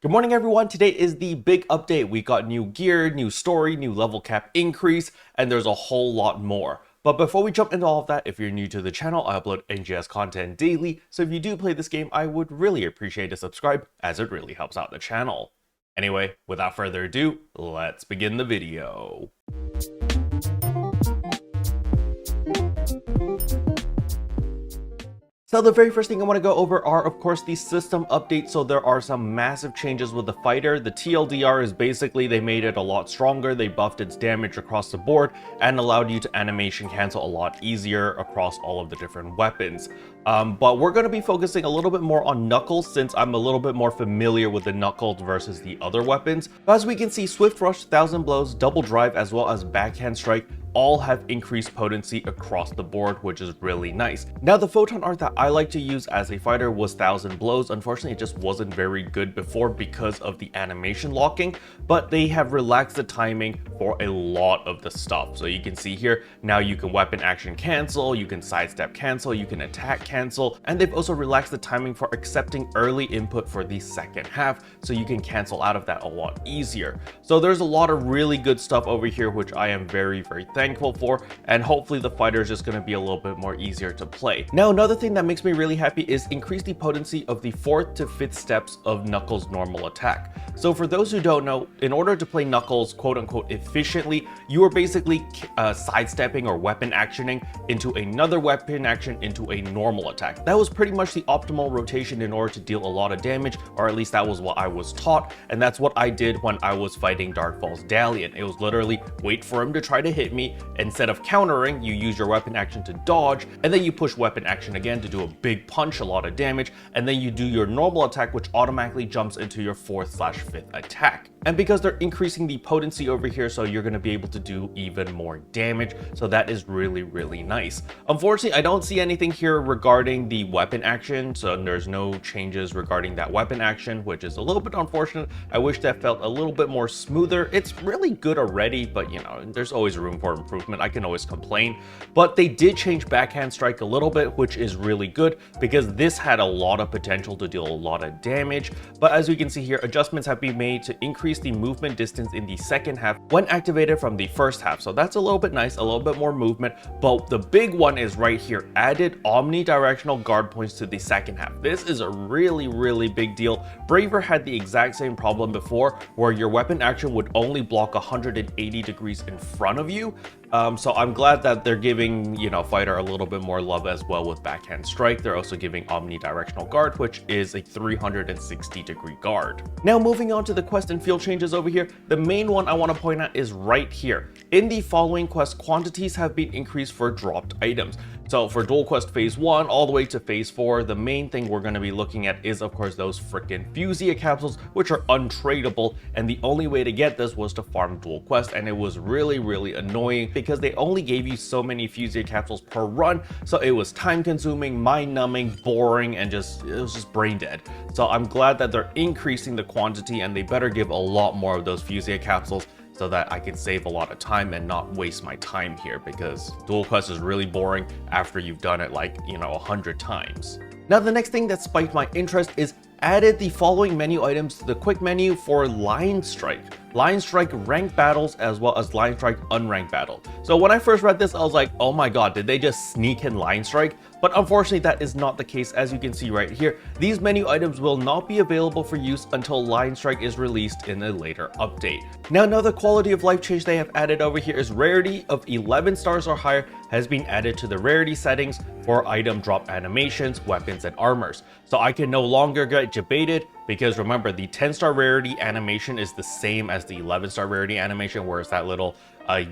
Good morning everyone, today is the big update. We got new gear, new story, new level cap increase, and there's a whole lot more. But before we jump into all of that, if you're new to the channel, I upload NGS content daily, so if you do play this game, I would really appreciate a subscribe, as it really helps out the channel. Anyway, without further ado, let's begin the video. So the very first thing I want to go over are, of course, the system updates. So there are some massive changes with the fighter. The TLDR is basically they made it a lot stronger. They buffed its damage across the board and allowed you to animation cancel a lot easier across all of the different weapons. But we're going to be focusing a little bit more on Knuckles since I'm a little bit more familiar with the Knuckles versus the other weapons. As we can see, Swift Rush, 1000 Blows, Double Drive, as well as Backhand Strike all have increased potency across the board, which is really nice. Now, the photon art that I like to use as a fighter was 1000 Blows. Unfortunately, it just wasn't very good before because of the animation locking, but they have relaxed the timing for a lot of the stuff. So you can see here, now you can weapon action cancel, you can sidestep cancel, you can attack cancel, and they've also relaxed the timing for accepting early input for the second half, so you can cancel out of that a lot easier. So there's a lot of really good stuff over here, which I am very thankful for, and hopefully the fighter is just going to be a little bit more easier to play. Now, another thing that makes me really happy is increase the potency of the 4th to 5th steps of Knuckles' normal attack. So for those who don't know, in order to play Knuckles quote-unquote efficiently, you are basically sidestepping or weapon actioning into another weapon action into a normal attack. That was pretty much the optimal rotation in order to deal a lot of damage, or at least that was what I was taught, and that's what I did when I was fighting Darkfall's Dalian. It was literally wait for him to try to hit me. Instead of countering, you use your weapon action to dodge, and then you push weapon action again to do a big punch, a lot of damage, and then you do your normal attack, which automatically jumps into your 4th/5th attack. And because they're increasing the potency over here, so you're going to be able to do even more damage, so that is really nice. Unfortunately, I don't see anything here regarding the weapon action, so there's no changes regarding that weapon action, which is a little bit unfortunate. I wish that felt a little bit more smoother. It's really good already, but you know, there's always room for improvement. I can always complain, but they did change Backhand Strike a little bit, which is really good because this had a lot of potential to deal a lot of damage. But as we can see here, adjustments have been made to increase the movement distance in the second half when activated from the first half. So that's a little bit nice, a little bit more movement. But the big one is right here, added omnidirectional guard points to the second half. This is a really big deal. Braver had the exact same problem before where your weapon action would only block 180 degrees in front of you. So I'm glad that they're giving, you know, fighter a little bit more love as well with Backhand Strike. They're also giving omnidirectional guard, which is a 360 degree guard. Now moving on to the quest and field changes over here, the main one I want to point out is right here. In the following quest, quantities have been increased for dropped items. So for Duel Quest Phase 1 all the way to Phase 4, the main thing we're going to be looking at is, of course, those freaking Fusia capsules, which are untradeable, and the only way to get this was to farm Duel Quest, and it was really annoying because they only gave you so many Fusia capsules per run, so it was time-consuming, mind-numbing, boring, and it was just brain dead. So I'm glad that they're increasing the quantity, and they better give a lot more of those Fusia capsules so that I can save a lot of time and not waste my time here, because Duel Quest is really boring after you've done it like, you know, 100 times. Now, the next thing that spiked my interest is added the following menu items to the quick menu for Line Strike. Line Strike ranked battles as well as Line Strike unranked battle. So when I first read this, I was like, oh my god, did they just sneak in Line Strike? But unfortunately, that is not the case. As you can see right here, these menu items will not be available for use until Line Strike is released in a later update. Now, another quality of life change they have added over here is rarity of 11 stars or higher has been added to the rarity settings for item drop animations, weapons, and armors. So I can no longer get debated, because remember, the 10-star rarity animation is the same as the 11-star rarity animation, where it's that little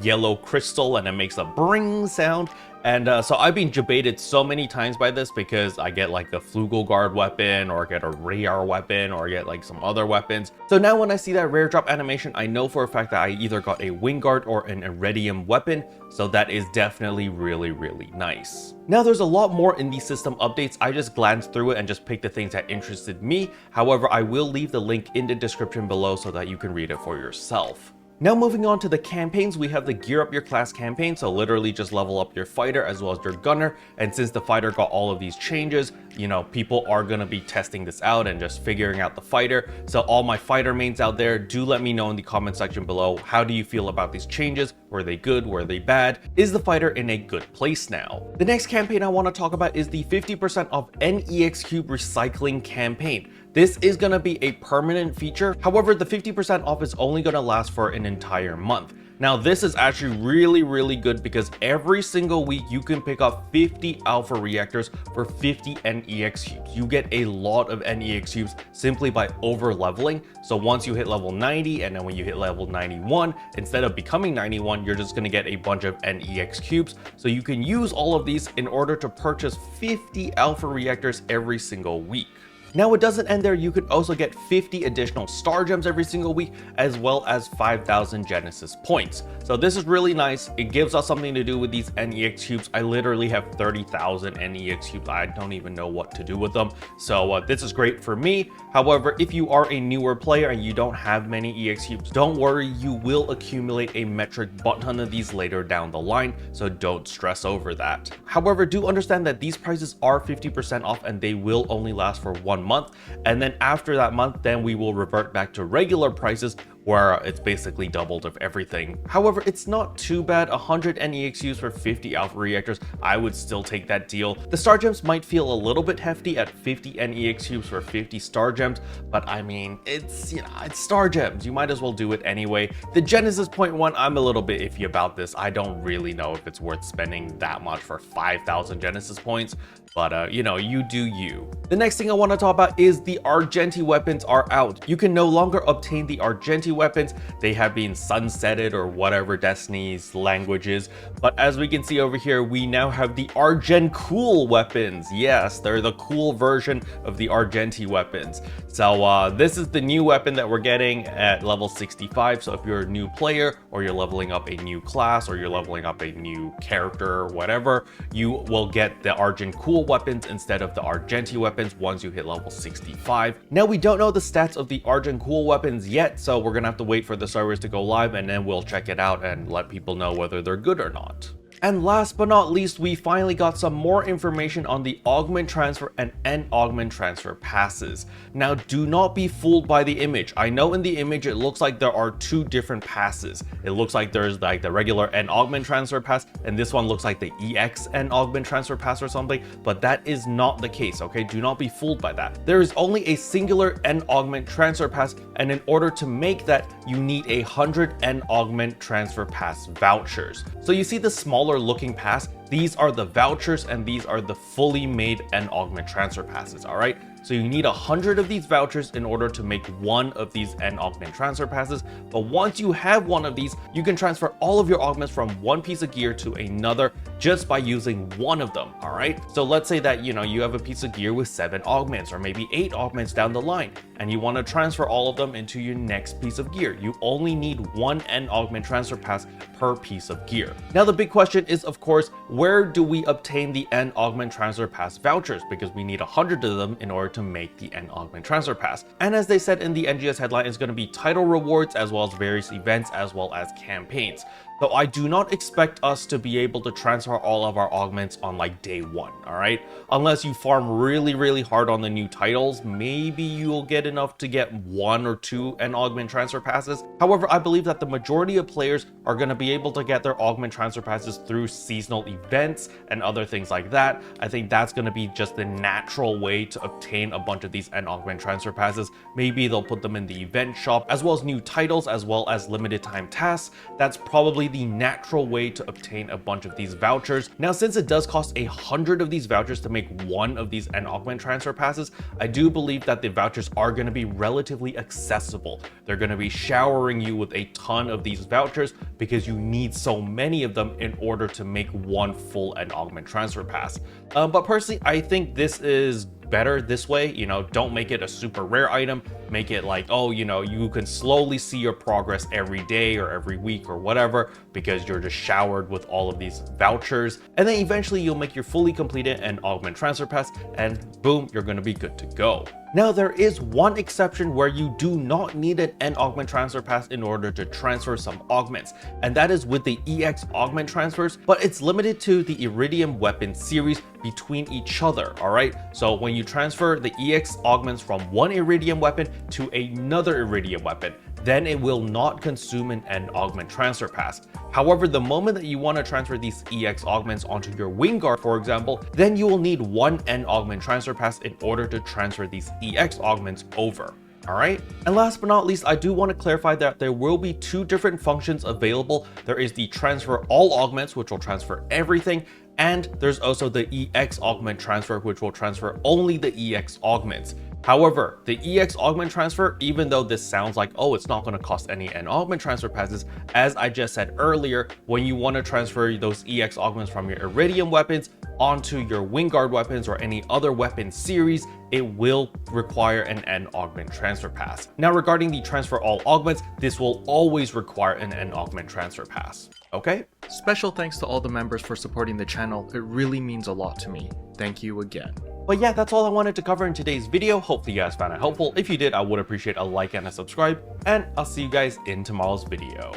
yellow crystal and it makes a bring sound. And so I've been debated so many times by this because I get like the Flugel Guard weapon, or get a Rayar weapon, or get like some other weapons. So now when I see that rare drop animation, I know for a fact that I either got a Wing Guard or an Iridium weapon. So that is definitely really nice. Now, there's a lot more in these system updates. I just glanced through it and just picked the things that interested me. However, I will leave the link in the description below so that you can read it for yourself. Now moving on to the campaigns, we have the gear up your class campaign, so literally just level up your fighter as well as your gunner. And since the fighter got all of these changes, you know, people are going to be testing this out and just figuring out the fighter. So all my fighter mains out there, do let me know in the comment section below, how do you feel about these changes? Were they good? Were they bad? Is the fighter in a good place now? The next campaign I want to talk about is the 50% off NEX Cube recycling campaign. This is going to be a permanent feature. However, the 50% off is only going to last for an entire month. Now, this is actually really good because every single week you can pick up 50 alpha reactors for 50 NEX cubes. You get a lot of NEX cubes simply by over leveling. So once you hit level 90 and then when you hit level 91, instead of becoming 91, you're just going to get a bunch of NEX cubes. So you can use all of these in order to purchase 50 alpha reactors every single week. Now, it doesn't end there. You could also get 50 additional star gems every single week, as well as 5,000 Genesis points. So this is really nice. It gives us something to do with these NEX cubes. I literally have 30,000 NEX cubes. I don't even know what to do with them. So this is great for me. However, if you are a newer player and you don't have many EX cubes, don't worry, you will accumulate a metric butt ton of these later down the line. So don't stress over that. However, do understand that these prices are 50% off and they will only last for 1 month, and then after that month, then we will revert back to regular prices where it's basically doubled of everything. However, it's not too bad. 100 NEXUs for 50 alpha reactors, I would still take that deal. The star gems might feel a little bit hefty at 50 NEX cubes for 50 star gems, but I mean, it's, you know, it's star gems. You might as well do it anyway. The Genesis point one, I'm a little bit iffy about this. I don't really know if it's worth spending that much for 5,000 Genesis points, but you know, you do you. The next thing I want to talk about is the Argenkul weapons are out. You can no longer obtain the Argenkul weapons. They have been sunsetted or whatever Destiny's language is. But as we can see over here, we now have the Argenkul weapons. Yes, they're the cool version of the Argenkul weapons. So this is the new weapon that we're getting at level 65. So if you're a new player or you're leveling up a new class or you're leveling up a new character or whatever, you will get the Argenkul weapons instead of the Argenkul weapons once you hit level 65. Now, we don't know the stats of the Argenkul weapons yet, so we're gonna have to wait for the servers to go live and then we'll check it out and let people know whether they're good or not. And last but not least, we finally got some more information on the Augment Transfer and N-Augment Transfer passes. Now, do not be fooled by the image. I know in the image, it looks like there are two different passes. It looks like there's like the regular N-Augment Transfer pass, and this one looks like the EX N-Augment Transfer pass or something, but that is not the case, okay? Do not be fooled by that. There is only a singular N-Augment Transfer pass, and in order to make that, you need 100 N-Augment Transfer pass vouchers. So you see the smaller looking pass, these are the vouchers and these are the fully made N-Augment Transfer passes, all right? So you need 100 of these vouchers in order to make one of these N-Augment Transfer passes. But once you have one of these, you can transfer all of your augments from one piece of gear to another just by using one of them, all right? So let's say that, you know, you have a piece of gear with 7 augments or maybe 8 augments down the line, and you want to transfer all of them into your next piece of gear. You only need one N-Augment Transfer pass per piece of gear. Now, the big question is, of course, where do we obtain the N-Augment Transfer pass vouchers? Because we need 100 of them in order to make the N-Augment Transfer pass. And as they said in the NGS headline, it's going to be title rewards as well as various events as well as campaigns. So I do not expect us to be able to transfer all of our augments on like day one, all right? Unless you farm really hard on the new titles, maybe you'll get enough to get 1 or 2 N-Augment Transfer passes. However, I believe that the majority of players are going to be able to get their Augment Transfer passes through seasonal events and other things like that. I think that's going to be just the natural way to obtain a bunch of these N-Augment Transfer passes. Maybe they'll put them in the event shop, as well as new titles, as well as limited time tasks. That's probably the natural way to obtain a bunch of these vouchers. Now, since it does cost 100 of these vouchers to make one of these N-Augment Transfer passes, I do believe that the vouchers are going to be relatively accessible. They're going to be showering you with a ton of these vouchers because you need so many of them in order to make one full N-Augment Transfer pass. But personally, I think this is better this way. You know, don't make it a super rare item. Make it like, oh, you know, you can slowly see your progress every day or every week or whatever because you're just showered with all of these vouchers. And then eventually you'll make your fully completed N-Augment Transfer pass and boom, you're going to be good to go. Now, there is one exception where you do not need an N-Augment transfer pass in order to transfer some augments, and that is with the EX-Augment transfers, but it's limited to the Iridium weapon series between each other, alright? So when you transfer the EX-Augments from one Iridium weapon to another Iridium weapon, then it will not consume an N-Augment transfer pass. However, the moment that you want to transfer these EX-Augments onto your Wingguard, for example, then you will need one N-Augment transfer pass in order to transfer these EX-Augments over. Alright, and last but not least, I do want to clarify that there will be two different functions available. There is the transfer all augments, which will transfer everything, and there's also the EX-Augment transfer, which will transfer only the EX-Augments. However, the EX-Augment transfer, even though this sounds like, oh, it's not going to cost any N-Augment transfer passes, as I just said earlier, when you want to transfer those EX-Augments from your Iridium weapons onto your Wingguard weapons or any other weapon series, it will require an N-Augment transfer pass. Now, regarding the transfer all augments, this will always require an N-Augment transfer pass. Okay? Special thanks to all the members for supporting the channel. It really means a lot to me. Thank you again. But yeah, that's all I wanted to cover in today's video. Hopefully you guys found it helpful. If you did, I would appreciate a like and a subscribe, and I'll see you guys in tomorrow's video.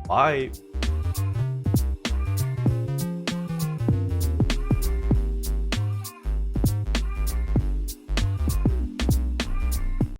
Bye.